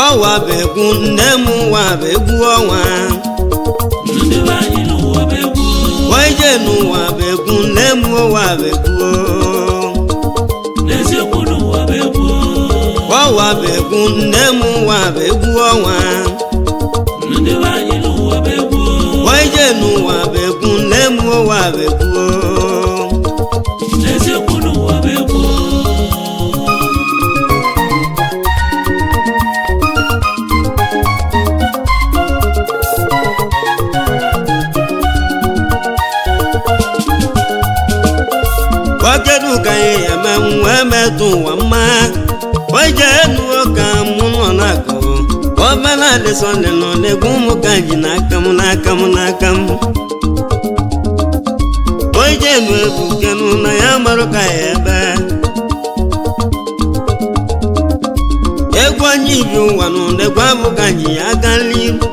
ọwa bụ egwu nne m ụwa bụ egwu ọnwa ndị be anyị n'ụwa bụ egwu oije n'ụwa bụ egwu nne m ụwa bụ egwu n'eziokwu n'ụwa bụ egwu ọwa bụ egwu nne m ụwa bụ egwu ọnwa ndị be anyị n'ụwa bụ egwu oije n'ụwa bụ egwu nne m ụwa bụ egwu n'eziokwu n'ụwa bụ egwu kedu ka anyị eme wee metụ ụwa mma oije nuo ka mụ nọ n'akụ obere adị sọnde nọ n'egwu ụmụ ka ji n'aka m n'aka m n'aka m oije nu ebukenu na ya marụ ka ya ebe egwu anyị ibi ụwa nọ n'egwu abụ ka ji ya aga n'iru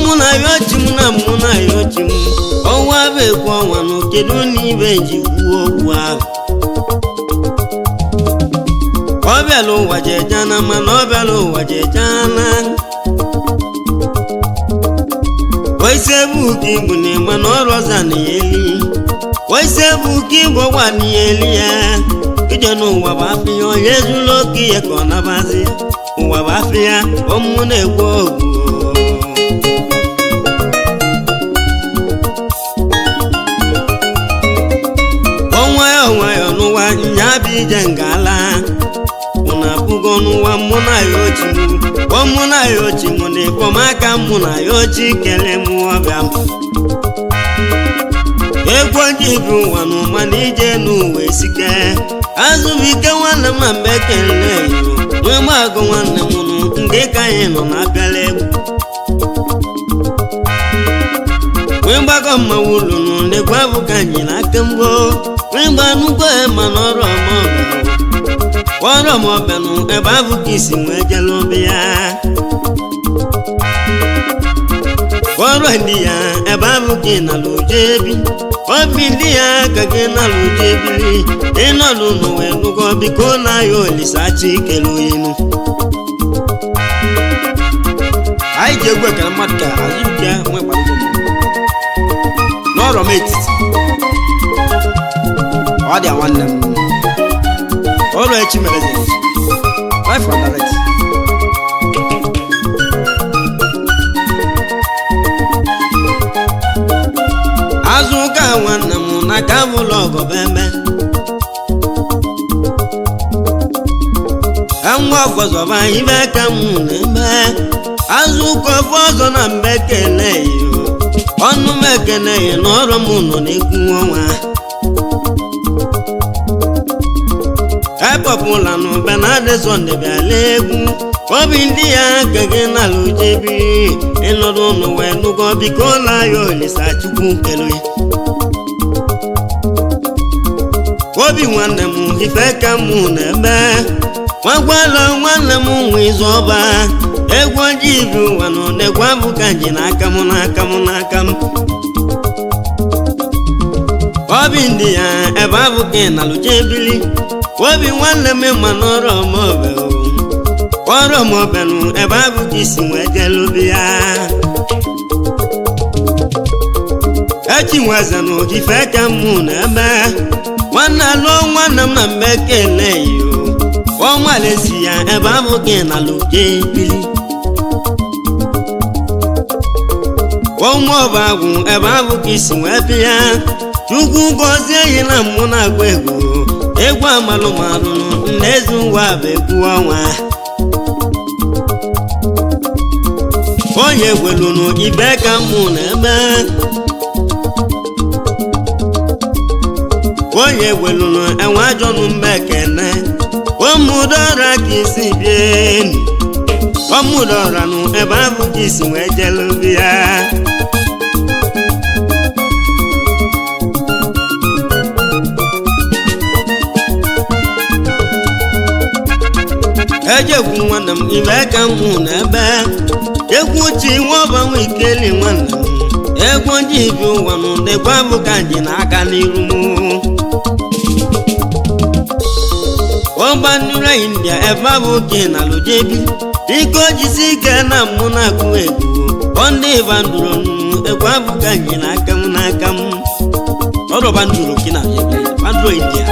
mụ na ya ochi m na mụ na ya ochi m ọnwa bụ egwu ọnwa nụ kedu n'ibe ji kwuo okwu ahụ ọbịala ụwa jejana mana ọbịala ụwa jejana oise buka igbu na ịgba na ọrụ ọza na ya eli oise buka igbo gwa na ya eli ya ije n'ụwa bụ afọ ya onye zuru oke ihe ka ọ nabazi ụwa bụ afọ ya ọmụ na-egwu ogwu ọnwa ya n'ụwa nya bụ ije ngala na-apụgo n'ụwa mụ na ya ochi mụ na ya ochi mụ na ịkpọmaka mụ na ya ochi kele m ọbịa m egwu gị bụ ụwa n'ụma na ije n'ụwa esike azụbụike nwanne m na mgbe ekele nwee gbagụ nwanne m nụ ndị ka anyị nọ na-abịala egwu nwee mgbagọ mmanwụ ụlọ nụ ndegwu abụ ka anyị n'aka mgbo nwee mgba nnukwu ma n'ọrụ ọmọgụ ọrụ ọmọbịanụ ebe abụ ka isi nwee jele obi ya ọrụ ndị ya ebe abụ ka ị nala ụjọ ebi obi ndị ya ka gị nala ụjọ ebiri ịnọdụ n'ụwa enugo biko na ya olisachi ikele oyinu anyị ji egwu ekele mmadụ ka azụike nwee gbarugo n'ọrụ m etiti ọ dị nwanne m ọrụ echi mere life and direct azụ ka nwanne m na ka bụlụ ọgọ beme nwa ọgọzọba ibe ka m na-eme azụ ụka ofe ọzọ na mbe kele ọnụ m ekele ya n'ọrụ m nọ n'egwu ọnwa epọpụla n'ụba na adịsọnde bịala egwu obi ndị ya ka gị nala ujebi ịnọdụ n'ụwa enugo biko na ya olisa chukwu kelu obi nwanne m ife ka mụ na-eme nwagwala nwanne m nwe izu ọba egwu ojii ibi ụwa nọ n'egwu abụ ka ji n'aka m n'aka m n'aka m obi ndị ya ebe abụ ka ị nala ujebili obi nwanne m ma n'ọrụ ọmọbịanụ ebe abụ ka isi nwee jele obi ya echi nwezanụ ife ka mụ na-eme nwanne alụọ nwanne m na mgbe ekele yo ọnwalesi ya ebe abụ ka ị nala uje bili ọnwa ọba agwụ ebe abụ ka isi nwee bịa chukwu gọzie yi na mmụ na-agba egwu amalụmalụ n'ezi ụwa bụ egwu ọnwa onye gwelunu ibe ka mụ na-eme onye gwelunu enwe ajọnụ mgbe ekene ọmụdọra ka isi bienu ọmụdọra nụ ebe abụ ka isi wee jelu bịa ejekwu nwanne m ibe ka mụ na-ebe egwu chi nwaọbanwe ikeli nwanne m egwu ndị ibi ụwa nụ ndekwa bụ ka ji n'aka n'iru m ọba nura india ebe abụ ka na lujebi iko jisi ike na mụ na-akụ egwu ndị bandụrụ egwu abụghị anyị n'aka m n'aka m ọrụ bandụrụ gị na bandụrụ india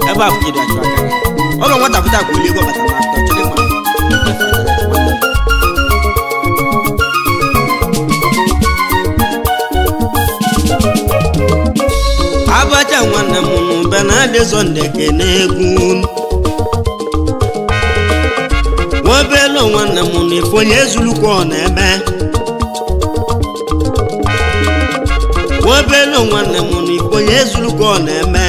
ebe a bụgide achụ aka gị ọrụ nwata pụta kwuli ego bata na atọ chịrị ma abacha nwanne m be na adị sọnde kene egwu nwobelu nwanne m na ifonye ezulukwa ọ na-eme nwobelu nwanne m na ifonye ezulukwa ọ na-eme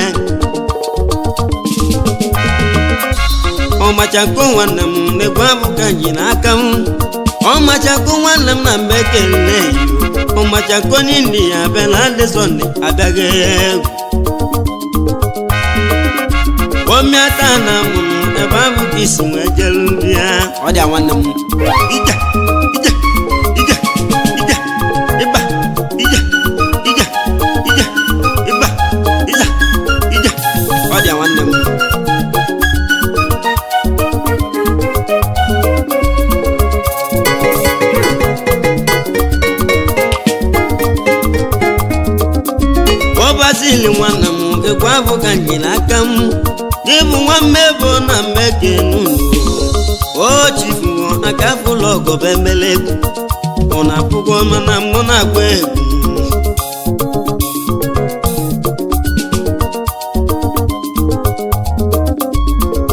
ọmachako nwanne m na-egwu abụka ji n'aka m ọmachako nwanne m na mbe kele ọmachako n'indi ya be na adị sọnde abịaghị egwu omiata na mụ ebe abụ ka isi nwee jelu nri ya ọ dị nwanne m ije ije ije ije ịba ije ije ije ịba ije ije ọ dị nwanne m ọbasili nwanne m egwu abụ ka nji n'aka m ịbụ nwa mmebo na mmeke n'ụlọ o chifuo aka fụlọ ọgọba emele egwu ọ na-apụgo mana mụ na-agba egwu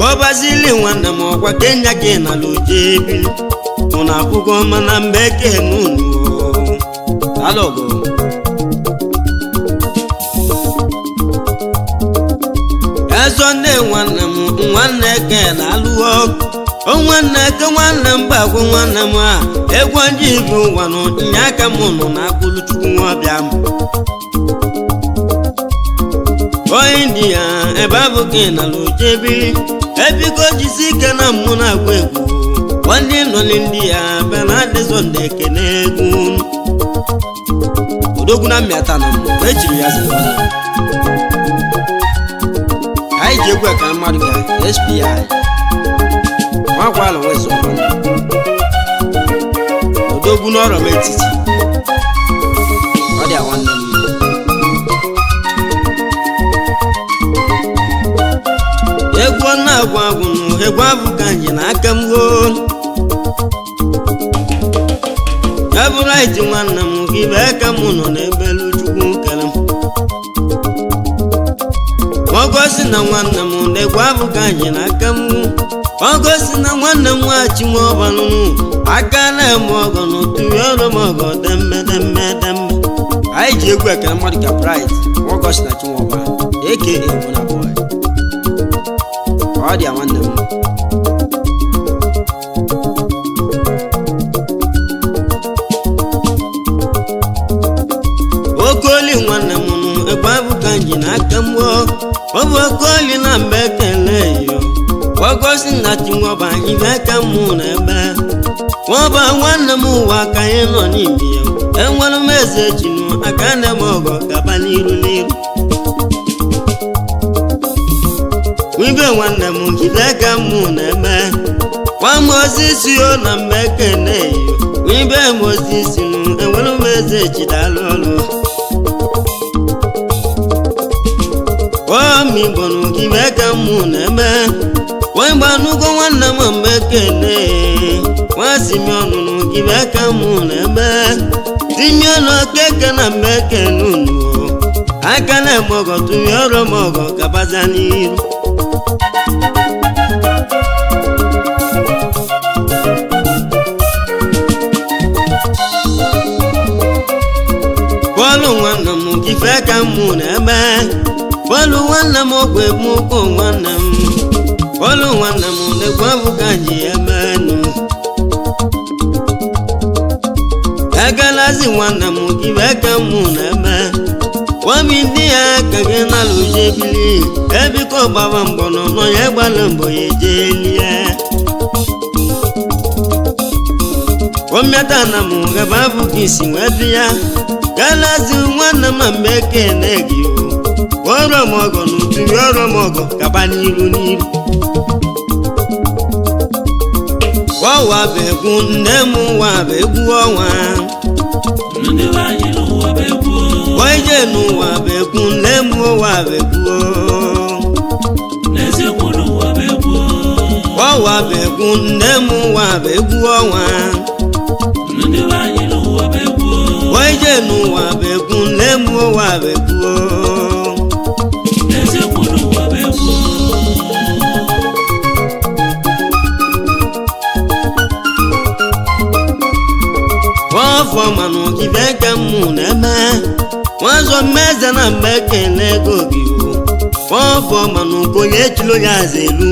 ọbazili nwanne m ọkwa kenya ka ị nala oje ebili ọ na-apụgo mana mmeke n'ụlọ alọgọ ezonde nwanne m nwanne ke na-alụọ nwanne ke nwanne m gbagwo nwanne m a egwu ndị igbo nwanụ nye aka m nọ na-akpụrụ chukwu nwabịa m onye ndị ya ebe abụghị na lojebiri ebigo jisi ike na mmụ na-agwa egwu ndị nọli ndị ya be na adị zonde ekene egwu odogwu na mmịata na mmụ ejiri ya zere anyị ji egwu ka mmadụ ga SPI nwakwala nwezo odogwu n'ọrọ m etiti ọ dị nwanne m egwu na-agwụ agwụ egwu abụ ka nji n'aka m goo ya bụrụ anyị nwanne m gị bụ aka m nọ n'ebelu chukwu kere m ọgọsi na nwanne m na-egwu abụ ka anyị n'aka m ọgọsi na nwanne m nwachi nwa ọbanụ aka na-eme ọgọ n'oturi ọrụ m ọgọ dembe dembe dembe anyị ji egwu ekele mmadụ ka Bright ọgọsi na chinwọba aka Ebona Boy ọ dị nwanne m okoli nwanne m egwu abụ ka anyị n'aka m ọ bụ okoli na mbe ekele yo ọgọsi na chinwọba ibe aka m na ebe nwọba nwanne m ụwa ka anyị nọ n'ime ya enwere m eze chinu aka nne m ọgọ gaba n'iru n'iru wibe nwanne m jide aka m na ebe nwa m osisi o na mbe ekele yo wibe m osisi m enwere m eze chidalụ ọrụ omi gbọrọ gị mee ka mụ na-eme wee gbanugo nwanne m mgbe kene nwasị m ọnụnụ gị mee ka mụ na-eme tinye ọnụ keke na mgbe kene unu aka na-eme ọgọ tụnye ọrụ m ọgọ gabaza n'iru bọọlụ nwanne m gị fee ka mụ na-eme bọọlụ nwanne m ogwe mụkọ nwanne m bọọlụ nwanne m na-egwu abụ ka ji emenụ agalazi nwanne m gị wee ka mụ na-eme wami ndị ya ka gị na-alụje bili ebiko gbaba mbọ n'ọnọ ya gbala mbọ ya ejelie omiata na m gaba abụ ka isi wee bịa galazi nwanne m mgbe ekene gị ọrụ m ọgọ n'uturi ọrụ m ọgọ gaba n'iru n'iru ọwa bụ egwu nne m ụwa bụ egwu ọnwa ndị be anyị n'ụwa bụ egwu oije n'ụwa bụ egwu nne m ụwa bụ egwu n'eziokwu n'ụwa bụ egwu ọwa bụ egwu nne m ụwa bụ egwu ọnwa ndị be anyị n'ụwa bụ egwu oije n'ụwa bụ egwu nne m ụwa bụ egwu n'eziokwu n'ụwa bụ egwu ọfọ manụ ibe ka mụ na-eme nwazọ mmeze na mgbe ekele ego gị ọfọ manụ konye echilo ya aza elu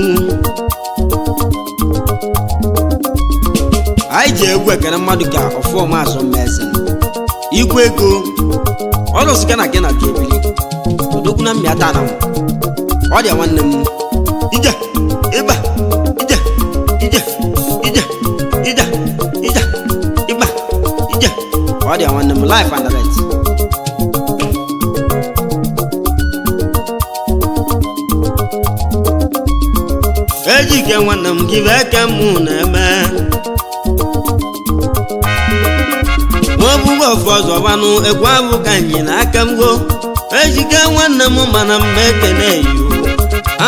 anyị ji egwu ekere mmadụ ka ọfọma azọ mmeze igwe ego ọlụsika na gị na ka ebili odogwu na mmịata na m ọ dị nwanne m ije ịba ije ije ije ije ije ịba ije ọ dị nwanne m life and direct ejike nwanne m gị bee ka mụ na-eme nwaọbụgo ofu ọzọ gbanụ egwu abụ ka nyi na aka m go ejike nwanne m mana mgbe ekene yo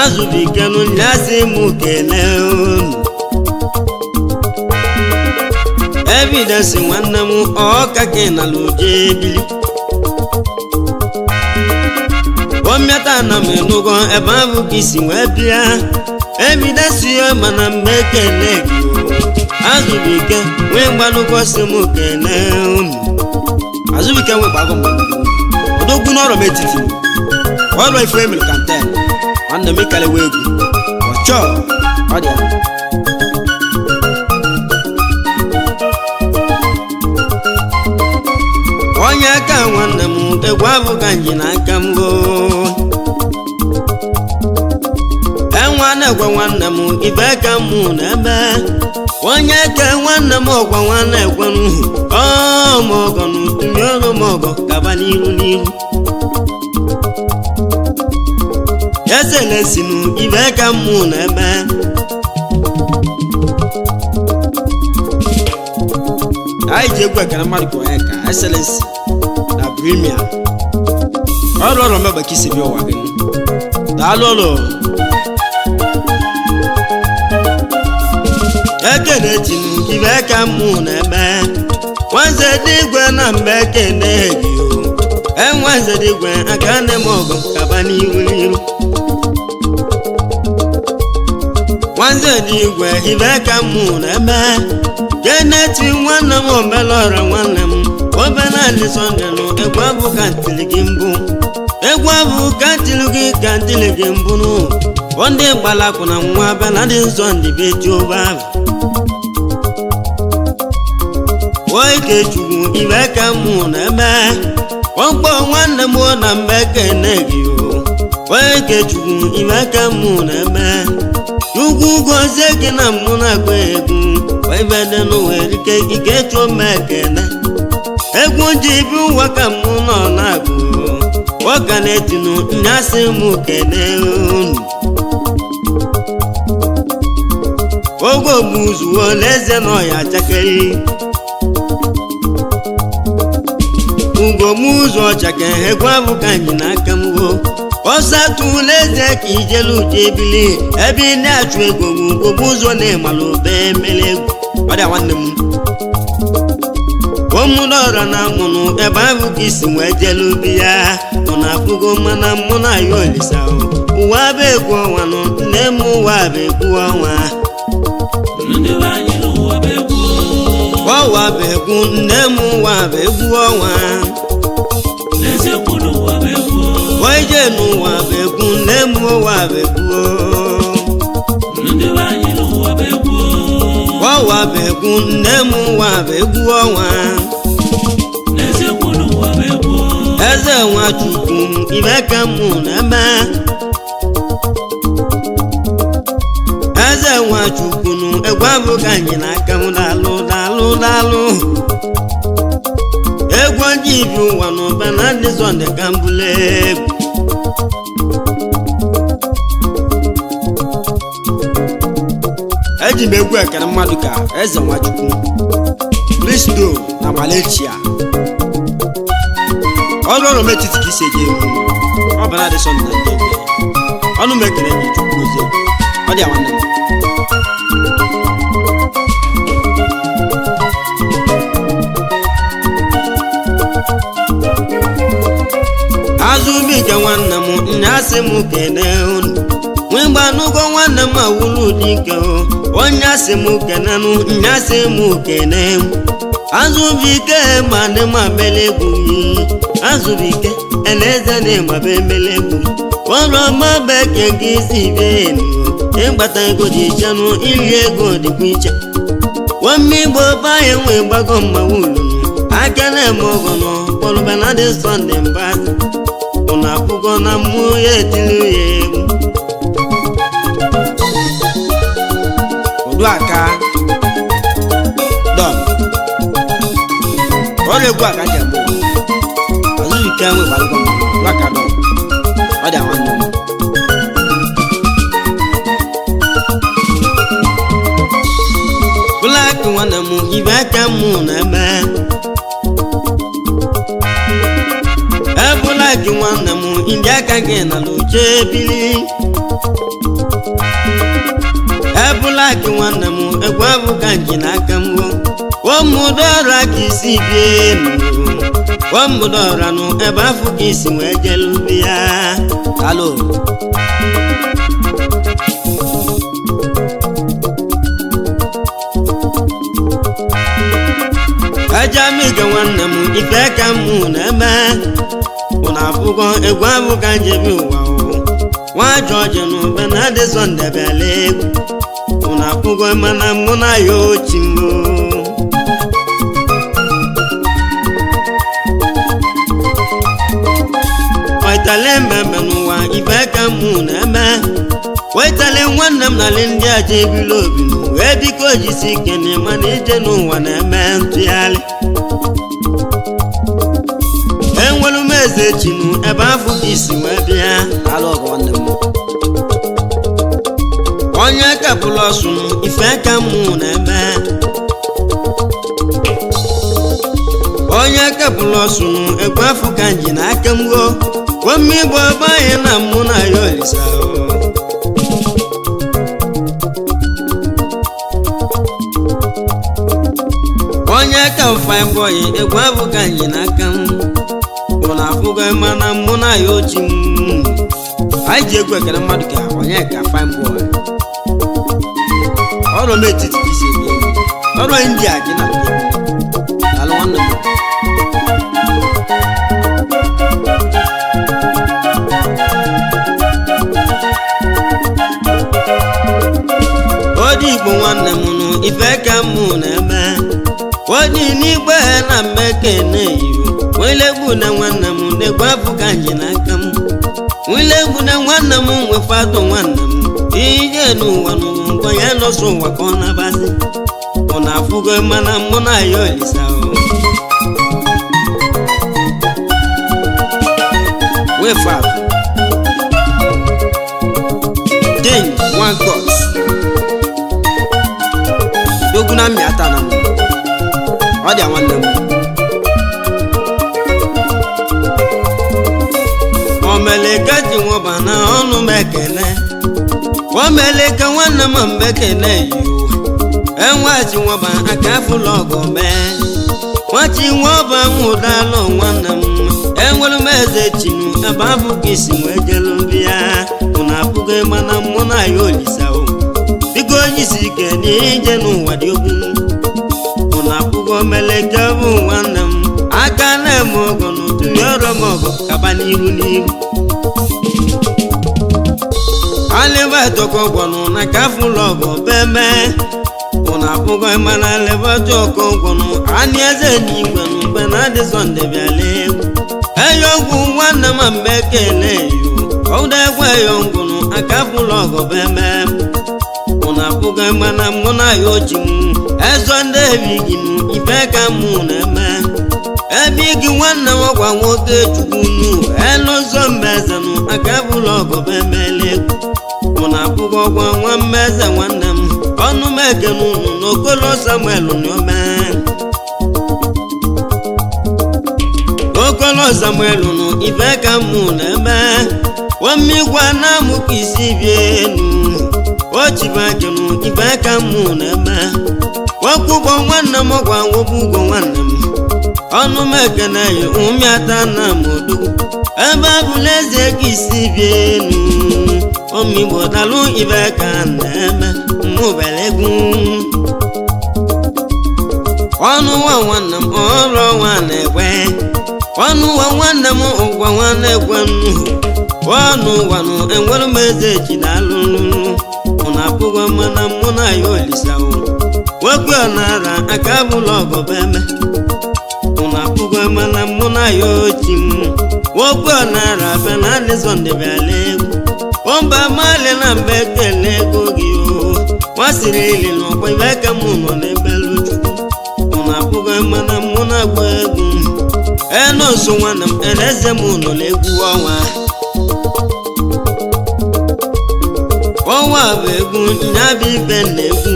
azụbikenu nyasị mụ kene unu evidence nwanne m ọka ka ị nala uje ebili omiata na m enugo ebe abụ ka isi wee bịa evidence ya mana mgbe ekene gị azụbike nwee mgbanụgosi m kene unu azụbike nwe gbago odogwu n'ọrụ m etiti ọrụ ife emere kanten nwanne m ikalewa egwu ọchọ ọ dị onye aka nwanne m egwu abụ ka nji n'aka m enwa na-egwe nwanne m ibe ka mụ na-ebe onye ke nwanne m ọgwa nwanne ekwenu ọmọgọ n'utumi ọrụ mọgọ gaba n'iru n'iru eselesinu ibe ka mụ na-ebe anyị ji egwu ekere mmadụ ka onye ka eselensi na premier ọrụ ọrụ mebe ka isi bịa ụwa gị daalụ ụlọ ekene tinu ibe ka mụ na-eme nwanze dịgwe na mgbe ekene gị enwanze dịgwe aka nne m ọgọ kaba n'iru n'iru nwanze dịgwe ibe ka mụ na-eme keneti nwanne m omelọra nwanne m obere adị sọndenụ egwu abụ ka ntili gị mbụ egwu abụ ka ntili gị ka ntili gị mbụ nụ ndị gbalakwụ na nwa bịa dị nsọ ndị be Jehova Ikechukwu ibe ka mụ na-eme ọkpọ nwanne m na mgbe ekene gị Ikechukwu ibe ka mụ na-eme ugwu gozie gị na mụ na-agba egwu ibede n'ụwa ike Ikechu m ekene egwu ji bi ụwa ka mụ nọ na-agụ ọka na-etinu nyasị mụ kene unu ogo gbuzuo n'eze na ọya chakeri ugomụzọ ọchake egwu abụ ka anyị n'aka m go ọsatụla eze ka ijelu uche ebili ebe ị na-achụ ego ugomụzọ na-emalụ ube emele egwu ọ dị nwanne m omụdọrọ na mụnụ ebe ahụ ka isi wee jelu ubi ya mụ na afụgo mana mụ na ya olisa ụwa bụ egwu ọnwa nụ nne m ụwa bụ egwu ọnwa ndị be anyị n'ụwa bụ egwu ọwa bụ egwu nne m ụwa bụ egwu ọnwa n'eziokwu n'ụwa bụ egwu oije n'ụwa bụ egwu nne m ụwa bụ egwu ndị be anyị n'ụwa bụ egwu ọwa bụ egwu nne m ụwa bụ egwu ọnwa n'eziokwu n'ụwa bụ egwu eze Nwachukwu ibe ka mụ na-eme eze Nwachukwu nụ egwu abụ ka anyị n'aka m daalụ daalụ daalụ egwu ọjị ibi ụwa n'ụba na ndị Sọnde ka mbụla egwu eji m egwu ekere mmadụ ka eze nwachukwu Kristo na Malaysia ọrụ ọrụ metiti ka isi eji egwu ọ bụ na dị sọnde na ndị ọnụ m ekele gị chukwu ozi ọ dị nwanne m azụbike nwanne m nnyasị m kene unu nwegbe anụgo nwanne m awụlụ dike onye asị m kenenụ nnyasị m kene azụbike ma ndị ma melegwu azụbike eleze na ịmabe melegwu ọrụ ọma beke gị si benu ịgbata ego dị ichenụ ili ego dịkwa iche nwame igbo banye nwe gbago mmawulu aka na-eme ọgọnọ kpọrọbe na dị sọnde mbasa ụna apụgo na mmụọ ya etiri ya egwu Uduaka Don ọrụ egwu aka ji abụọ azụike nwe gbalụgọ Uduaka Don ọ dị nwanne m Black nwanne m ibe aka m na-eme ebula gị nwanne m ndị aka gị na luche bili ebula gị nwanne m egwu abụka nji n'aka m womụdọra ka isi bie enu womụdọra nụ ebe afọ ka isi wee jelubi ya alo ajamiga nwanne m ife ka m na-eme ụna abụgo egwu abụka njebi ụwa nwa jọji na ube na adị sọnde bịala egwu ụna abụgo mana mụ na ya ochi m waitale mmemme n'ụwa ife ka m na-eme waitale nwanne m nalị ndị aja ebili obi wee biko jisi ike na ịma na ije n'ụwa na-eme ntụgharị enwere m eze chinu ebe afọ ka isi wee bịa alụ ọgụ nwanne m onye kapụlụ ọsụ ife ka m na-eme onye kapụlụ ọsụ egwu afọ ka nji na aka m go wemme igbo ebe anyị na mụ na ya olisa onye ka fine boy egwu afọ ka nji na aka m ụna afụgo mana mụ na ya ochi m anyị ji egwu ekele mmadụ ka onye ka fine boy ọrụ m etiti ka isi ebe ọrụ ndị a gị na alụ nwanne m odi igbo nwanne m nụ ife ka m na-eme odi n'igbe na mmekene iro wilegbu na nwanne m na-egwu afọ ka nji n'aka m wilegbu na nwanne m nwefadụ nwanne m ije n'ụwa n'ụwa ya nọsọ ụwa ka ọ na-abazi ọ na-afụgo mana mụ na ya olisa wefadụ den wankọs dogu na mmịata na m ọ dị nwanne m omeleka ji nwọba na ọnụ m ekele omeleka nwanne m mbekele yiwu enwechi nwọba aka afụlọ ọgọ mee nwachi nwọba nwụdalụ nwanne m enwere m eze chinu ebe abụ ka isi wee jelu ndị ya ụna abụgo mana mụ na ya olisa biko onye isi ike n'ije n'ụwa dị ogwu ụna abụgo omeleka bụ nwanne m aka na-eme ọgọ n'otuli ọrụ m ọgọ kaba n'ihu n'ihu alịbatọkọ gwọnụ na ka afụlọ ọgọ beme ụna abụgo mana alịbatọ ọkọ gwọnụ anị eze n'igwe n'ugbe na adị sọnde bịala egwu eyo ngwụ nwanne m mgbe ekele yo ọwụda egwu eyo ngwụnụ aka afụlọ ọgọ beme ụna abụgo mana mụ na ya ochi m ezo ndị ebighị m ife ka m na-eme ebe gị nwanne m ọgwa nwoke chukwunu elụzọ mmezenụ aka bụlụ ọgụ bemele egwu mụ na abụgo ọgwa nwa mmeze nwanne m ọnụ m eke eke n'ụlọ n'okolo Samuel n'ome okolo Samuel nụ ibe ka mụ na-eme wamigwa na mụ ka isi bienu ochibakenu ibe ka mụ na-eme wakwụgbọ nwanne m gwa nwobugwo nwanne m ọnụ m ekene yi ụmịata na modu ebe abụla eze ka isi bienu omigbo dalụ ibe ka na-eme mmụbere egwu ọnụ nwa nwanne m ọrụ ọnwa na-ekwe ọnụ nwa nwanne m ụgwọ nwa na-ekwe ọnụ nwanụ enwere m eze ji dalụ ụna apụghị mana mụ na ya olisawo nwoke ọnara aka bụla ọgọbeme ụna apụghị mana mụ na ya ochi m nwoke ọnara be na adịzọndị bịala egwu ọba mali na mba ekele ego gị nwasịrị ili n'ọkwa ibe ka mụ nọ n'ebelu chukwu ụna apụghị mana mụ na-agba egwu enoso nwanne m eleze m nọ n'egwu ọnwa bụ egwu nyabịa ibe na-egwu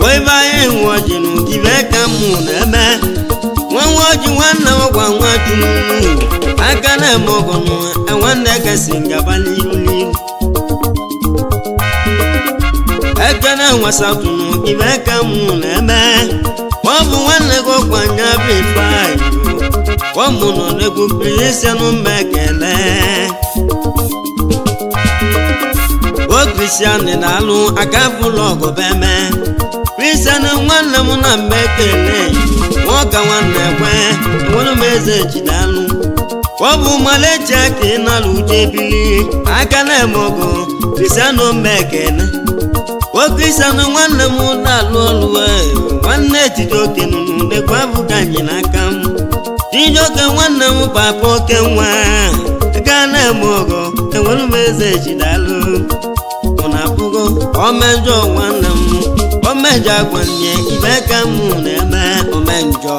webe anyị nwoji n'ibe ka mụ na-eme nwa nwoji nwanne m gwa nwaji aka na-eme ọgọ nwanne kasị ngaba n'iru n'iru ekene nwasatụnụ ibe ka mụ na-eme ọ bụ nwanne gị ọkwanye bụ Ifeanyị ọ mụ nọ n'egwu Kristianụ mba ekele o Kristianị na-alụ aka bụlụ ọgọbeme Kristianị nwanne m na mba ekele nwoke nwanne ekwe enwere m eze jidalụ ọ bụ malechi aka ị nalụ uche bili aka na-eme ọgọ Kristianụ mba ekele Kristianụ nwanne m na-alụ ọlụ nwanne Chijioke nụnụ lekwa abụghị anyị n'aka m Chijioke nwanne m papa oke nwa gaa na-eme ọgọ enwere m eze jidalụ ụna apụgo omejọ nwanne m omejọ agwanye ibe ka m na-eme omejọ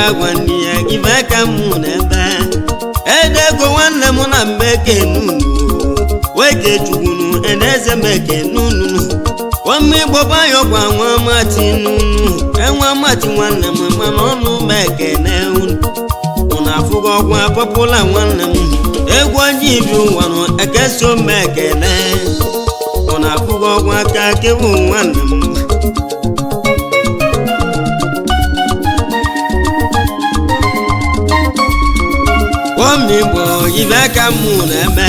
agwanye ibe ka m na-eme edego nwanne m na mbeke nunu weke chukwunu eneze meke nunu wamigbo bayo gwa nwa mati nunu enwa mati nwanne m mana ọnụ meke na unu ụna afụgo ọgwa popụla nwanne m egwu onye ibi ụwanụ ekeso meke na ụna afụgo ọgwa aka kewu nwanne m wamigbo ibe ka mụ na-eme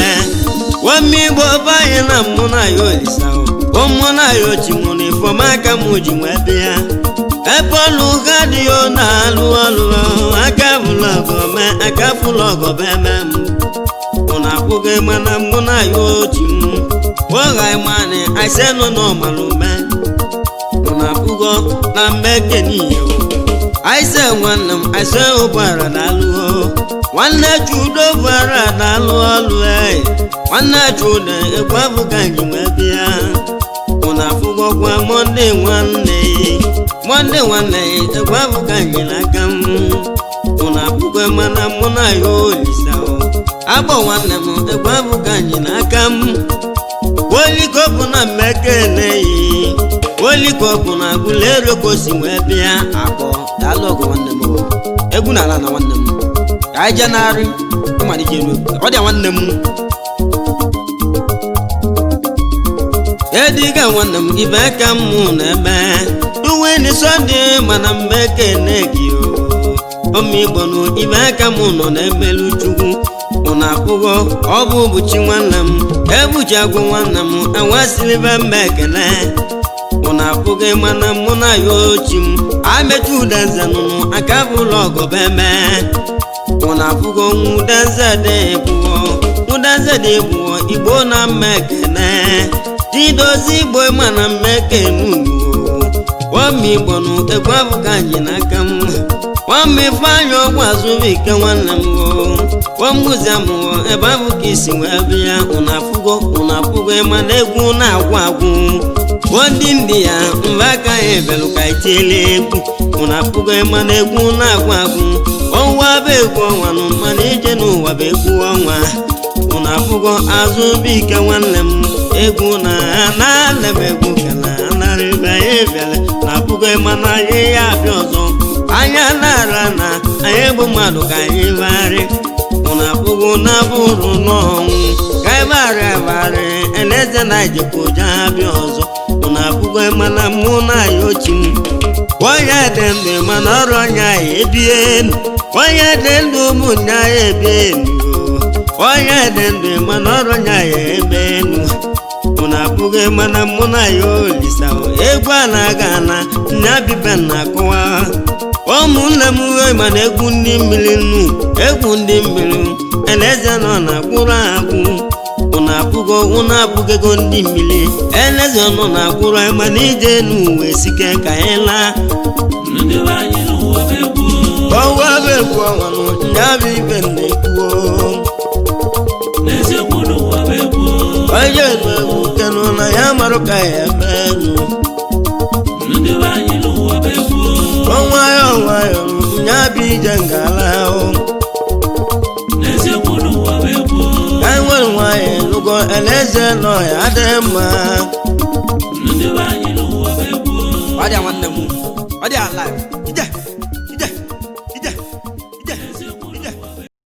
wamigbo banye na mụ na ya olisa ụmụ na ya ochi mụ na ifomaka mụ ji nwee bịa ebe ọlụ ga dị yo na-alụ ọlụ aka bụlụ ọgọme aka bụlụ ọgọbeme m ụna apụghị mana mụ na ya ochi m wọgha mani asenụ n'ọmalume ụna apụgo na mmeke n'ihe aise nwanne m aise ụbara na-alụ nwanne Chudo bara na-alụ ọlụ nwanne Chudo ekwe abụghị anyị nwee bịa ụna afụgọkwa Monde nwanne ekwe abụghị anyị n'aka m ụna afụgọ mana mụ na ya olisa agbọ nwanne m ekwe abụghị anyị n'aka m wolikọpụ na mmekene wolikọpụ na agụlero kosi nwee bịa akpọ daalụ ọgụ nwanne m egwu na ala na nwanne m ka anyị jee narị ịmalite elu ọ dị nwanne m ediga nwanne m ibe ka mụ na-eme uwe ni Sọnde mana mgbe kene gị omigbo nụ ibe ka mụ nọ na-emelu Chukwu ụna apụgo ọ bụ ụbụchi nwanne m ebuchi agwụ nwanne m enwesịrịbe mba ekele ụna apụghị mana mụ na ya ochi m amechi udenze nụnụ aka bụlụ ọgọbeme ụna apụgo nwudenze dị bụọ igbo na mma ekene Chidozie igbo mana mma ekene wamigbo nụ egwu abụghị anyị n'aka m nwam Ifeanyị ọgwụ Azụbụike nwanne m wamuziam ebe abụ ka isi wee bịa ụna apụgo mana egwu na-agwụ agwụ ndị ndị ya mvaka ebelu ka itiele egwu mụna pụgo ịma na egwu na-agwụ agwụ ọnwa bụ egwu ọnwa nụ mana ije n'ụwa bụ egwu ọnwa mụna pụgo azụ bụ ike nwanne m egwu na ana m egwu ka na anarịba ya ebele na pụgo ịma na anyị ya abịa ọzọ anya na-ara na anyị bụ mmadụ ka anyị varị mụna pụgo na bụrụ n'ọnwụ ka ịbarị abarị eleze na ijekwoja abịa ọzọ mụna pụgo ịma na mụ na ya ochi m onye dị ndụ mana ọrụ ọnya ya ebienu onye dị ndụ ụmụnya ya ebienu onye dị ndụ mana ọrụ ọnya ya ebenu mụna pụgo ịma na mụ na ya olisa egwu a na-aga na nne abibe na-akọwa ụmụnne m uwe mana egwu ndị mmiri nnu egwu ndị mmiri eleze nọ na gwụrụ agwụ ụna apụgo ụna apụgego ndị mmiri eleze nọ na gwụrụ mana ije n'uwe sike ka anyị laa ọwa bụ egwu ọnwa nụ ndị abụ ibe na-ekwuo onye nụ egwu kenụ na ya marụ ka ya emenụ ọnwa ya nya bụ ije ngala ka nwere nwanyị lụgo eleze nọ ya dị mma ọ dị nwanne m ọ dị ala ije